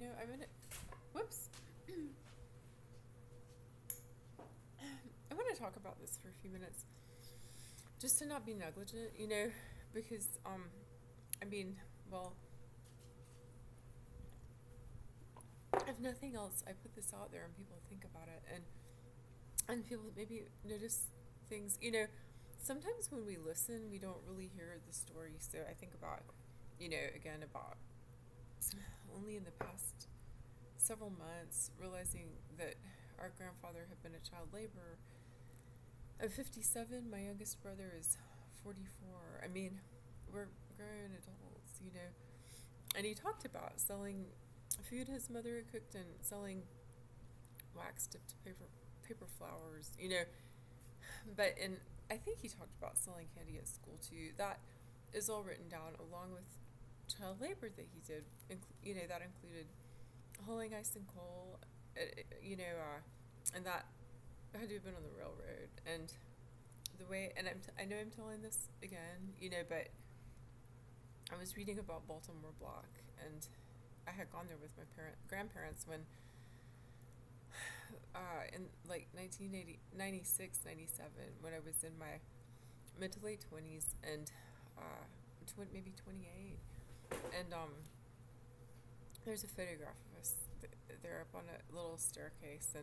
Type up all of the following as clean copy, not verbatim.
I'm gonna, whoops. I want to talk about this for a few minutes, just to not be negligent, because, I mean, well, if nothing else, I put this out there and people think about it, and people maybe notice things, sometimes when we listen, we don't really hear the story, so I think about, again, about only in the past several months, realizing that our grandfather had been a child laborer. I'm 57. My youngest brother is 44. I mean, we're grown adults, And he talked about selling food his mother had cooked and selling wax dipped paper flowers, But I think he talked about selling candy at school too. That is all written down along with child labor that he did. That included hauling ice and coal, and that had to have been on the railroad. And the way, and I know I'm telling this again, but I was reading about Baltimore Block, and I had gone there with my grandparents when, in like 1980, 96, 97, when I was in my mid to late 20s, and maybe 28, and there's a photograph of us. They're up on a little staircase,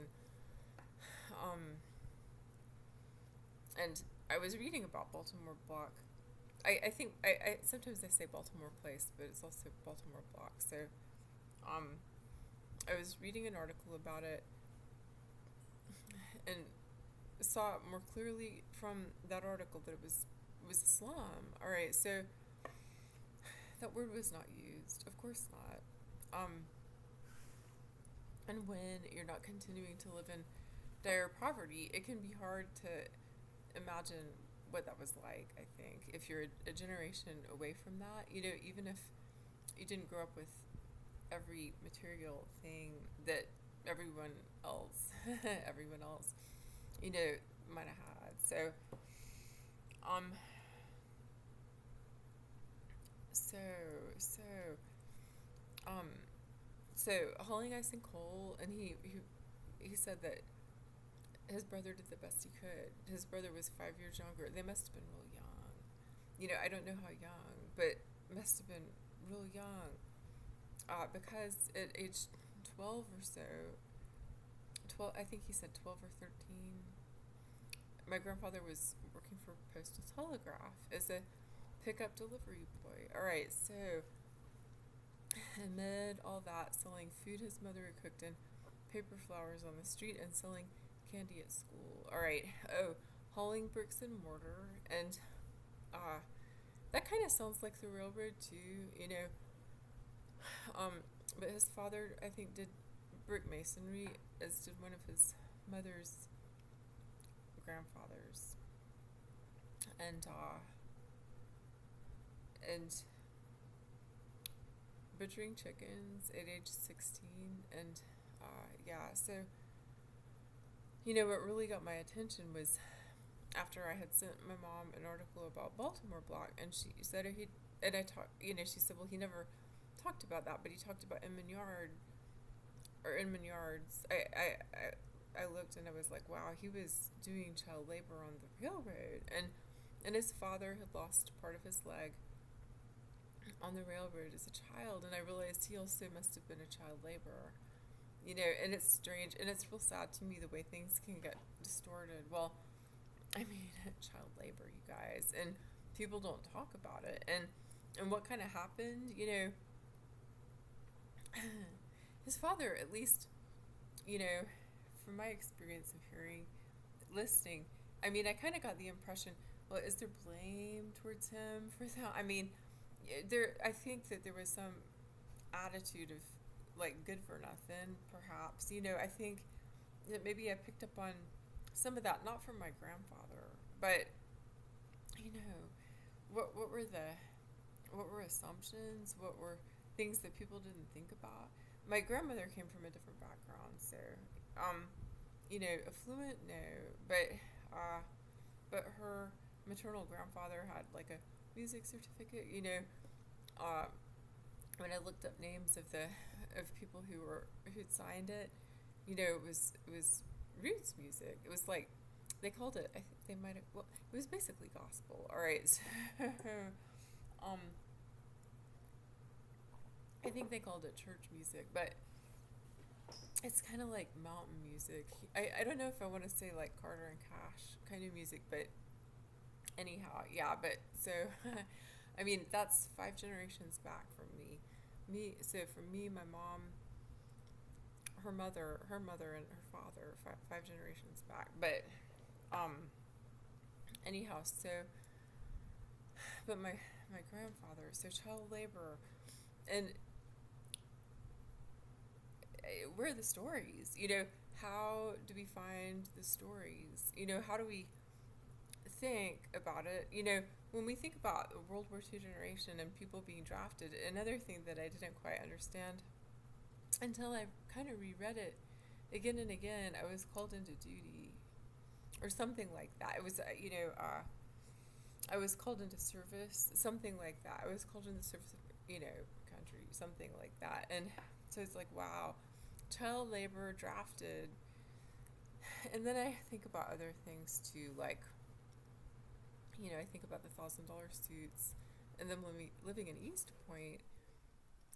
um, and I was reading about Baltimore Block. I think I sometimes I say Baltimore Place, but it's also Baltimore Block. So, I was reading an article about it and saw more clearly from that article that it was a slum. All right, so that word was not used. Of course not. And when you're not continuing to live in dire poverty, it can be hard to imagine what that was like, I think, if you're a generation away from that, even if you didn't grow up with every material thing that everyone else, everyone else, might have had. Um, so, so, um, so hauling ice and coal, and he said that his brother did the best he could. His brother was 5 years younger. They must have been real young. I don't know how young, but must have been real young. Because at age 12 or so, 12, I think he said 12 or 13, my grandfather was working for Postal Telegraph as a pickup delivery boy. All right, so amid all that, selling food his mother had cooked and paper flowers on the street and selling candy at school. All right. Oh, hauling bricks and mortar, and uh, that kind of sounds like the railroad too, But his father, I think, did brick masonry, as did one of his mother's grandfathers, and butchering chickens at age 16, and yeah, so what really got my attention was after I had sent my mom an article about Baltimore Block, and she said he and I talked, she said, well, he never talked about that, but he talked about Inman Yard or Inman Yards. I looked and I was like, wow, he was doing child labor on the railroad, and his father had lost part of his leg on the railroad as a child, and I realized he also must have been a child laborer. And it's strange, and it's real sad to me the way things can get distorted. Well, I mean, child labor, you guys, and people don't talk about it. And what kind of happened, his father, at least, from my experience of hearing, listening, I mean, I kind of got the impression, well, is there blame towards him for that? I mean, I think that there was some attitude of, like, good for nothing, perhaps. I think that maybe I picked up on some of that, not from my grandfather, but, what were assumptions? What were things that people didn't think about? My grandmother came from a different background, so, affluent, no, but her maternal grandfather had like a music certificate, uh, when I looked up names of people who'd signed it, it was roots music. It was like they called it. I think they might have. Well, it was basically gospel. All right. So, um, I think they called it church music, but it's kind of like mountain music. I don't know if I want to say like Carter and Cash kind of music, but anyhow, yeah. But so, I mean, that's 5 generations back from me. So for me, my mom, her mother, and her father, five generations back. But anyhow, so but my grandfather, so child labor, and where are the stories? How do we find the stories? How do we think about it? When we think about the World War II generation and people being drafted, another thing that I didn't quite understand until I kind of reread it again and again, I was called into duty or something like that. It was, I was called into service, something like that. I was called into service, country, something like that. And so it's like, wow, child labor drafted. And then I think about other things too, like, I think about the $1,000 suits, and then living in East Point,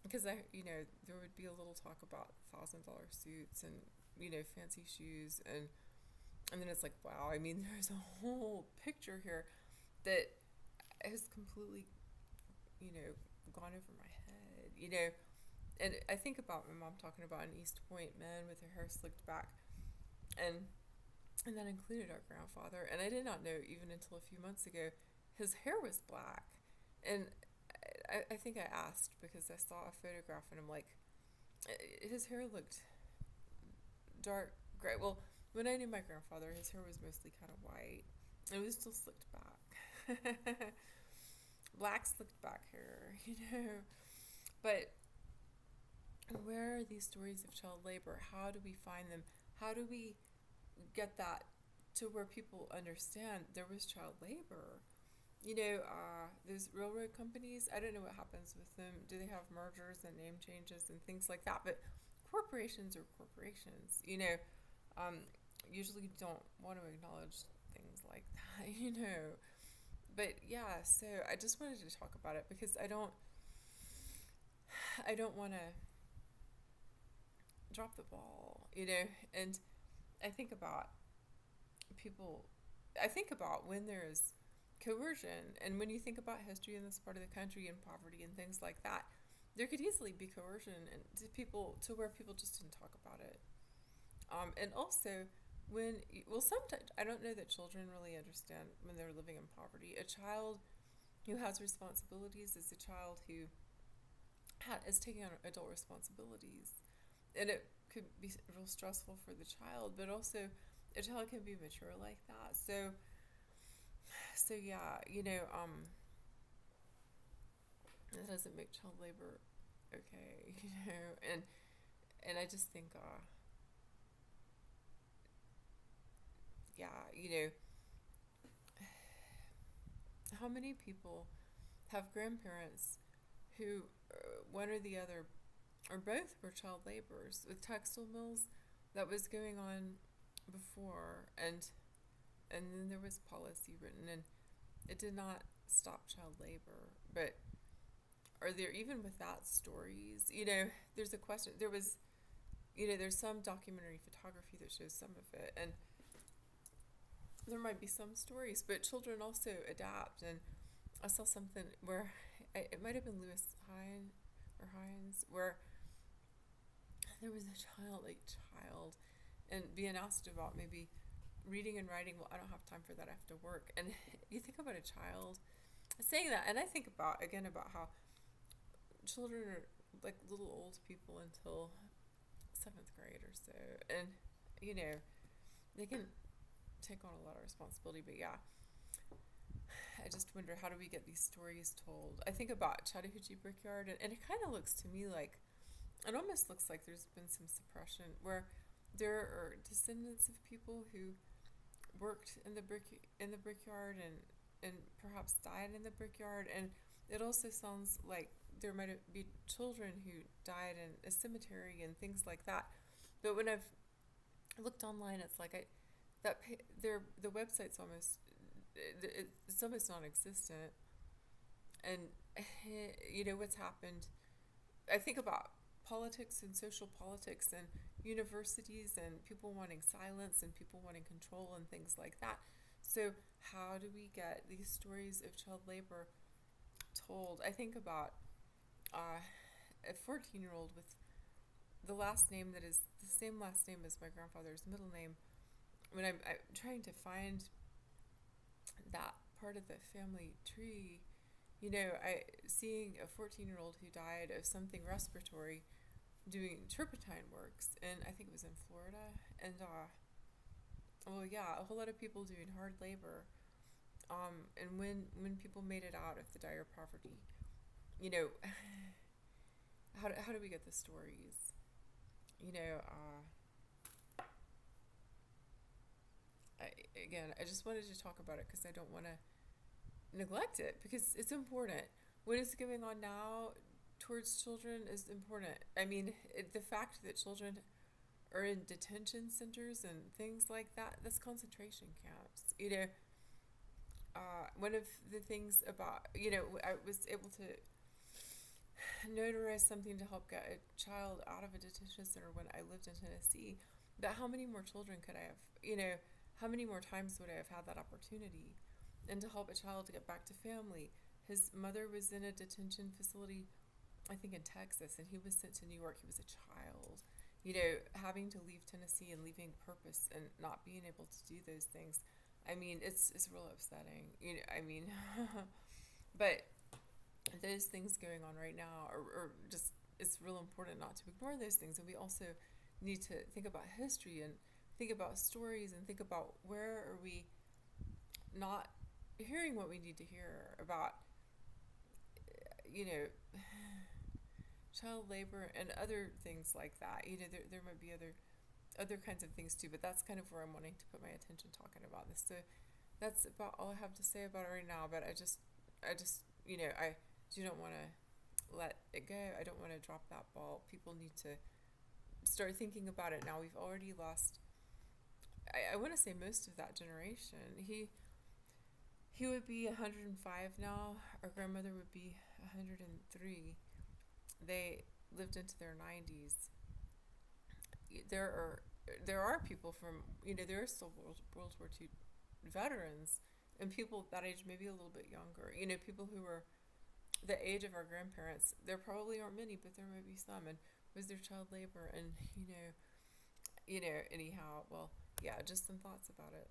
because there would be a little talk about $1,000 suits and fancy shoes, and then it's like, wow, I mean, there's a whole picture here that has completely, gone over my head, and I think about my mom talking about an East Point men with their hair slicked back, and that included our grandfather. And I did not know even until a few months ago his hair was black. And I think I asked because I saw a photograph and I'm like, his hair looked dark gray. Well, when I knew my grandfather, his hair was mostly kind of white. It was still slicked back. Black slicked back hair, But where are these stories of child labor? How do we find them? How do we get that to where people understand there was child labor? Those railroad companies, I don't know what happens with them. Do they have mergers and name changes and things like that? But corporations are corporations, usually don't want to acknowledge things like that. But yeah, so I just wanted to talk about it because I don't want to drop the ball, and I think about people, I think about when there's coercion, and when you think about history in this part of the country and poverty and things like that, there could easily be coercion and to where people just didn't talk about it. And also, sometimes I don't know that children really understand when they're living in poverty. A child who has responsibilities is a child who is taking on adult responsibilities, and it could be real stressful for the child, but also a child can be mature like that. So yeah, it doesn't make child labor okay, and I just think, yeah, how many people have grandparents who, one or the other, or both, were child laborers with textile mills that was going on before, and then there was policy written, and it did not stop child labor. But are there, even with that, stories? There's a question. There's some documentary photography that shows some of it, and there might be some stories, but children also adapt. And I saw something where it might have been Lewis Hines, where there was a child, and being asked about maybe reading and writing. Well, I don't have time for that. I have to work. And you think about a child saying that, and I think about how children are like little old people until 7th grade or so, and they can take on a lot of responsibility. But yeah, I just wonder, how do we get these stories told? I think about Chattahoochee Brickyard, and it kind of looks to me like, it almost looks like there's been some suppression, where there are descendants of people who worked in the brickyard and perhaps died in the brickyard, and it also sounds like there might be children who died in a cemetery and things like that. But when I've looked online, it's like the website's almost it's almost non-existent. And what's happened. I think about politics and social politics and universities and people wanting silence and people wanting control and things like that. So how do we get these stories of child labor told? I think about a 14-year-old with the last name that is the same last name as my grandfather's middle name. When I'm trying to find that part of the family tree, I seeing a 14-year-old who died of something respiratory doing turpentine works, and I think it was in Florida, and well, yeah, a whole lot of people doing hard labor, and when people made it out of the dire poverty, you know, how do we get the stories? You know, I just wanted to talk about it because I don't want to neglect it because it's important. What is going on now towards children is important. I mean, the fact that children are in detention centers and things like that, that's concentration camps. One of the things about, I was able to notarize something to help get a child out of a detention center when I lived in Tennessee. But how many more children could I have, how many more times would I have had that opportunity? And to help a child to get back to family. His mother was in a detention facility, I think in Texas, and he was sent to New York. He was a child. Having to leave Tennessee and leaving purpose and not being able to do those things. I mean, it's real upsetting. But those things going on right now are just, it's real important not to ignore those things. And we also need to think about history and think about stories and think about where are we not hearing what we need to hear about, child labor and other things like that. There might be other kinds of things too, but that's kind of where I'm wanting to put my attention talking about this. So that's about all I have to say about it right now. But I just, I do not want to let it go. I don't want to drop that ball. People need to start thinking about it now. We've already lost, I want to say, most of that generation. He would be 105 now. Our grandmother would be 103. They lived into their 90s. There are people from, there are still World War II veterans and people that age, maybe a little bit younger. People who were the age of our grandparents. There probably aren't many, but there might be some. And was there child labor? And anyhow, well, yeah, just some thoughts about it.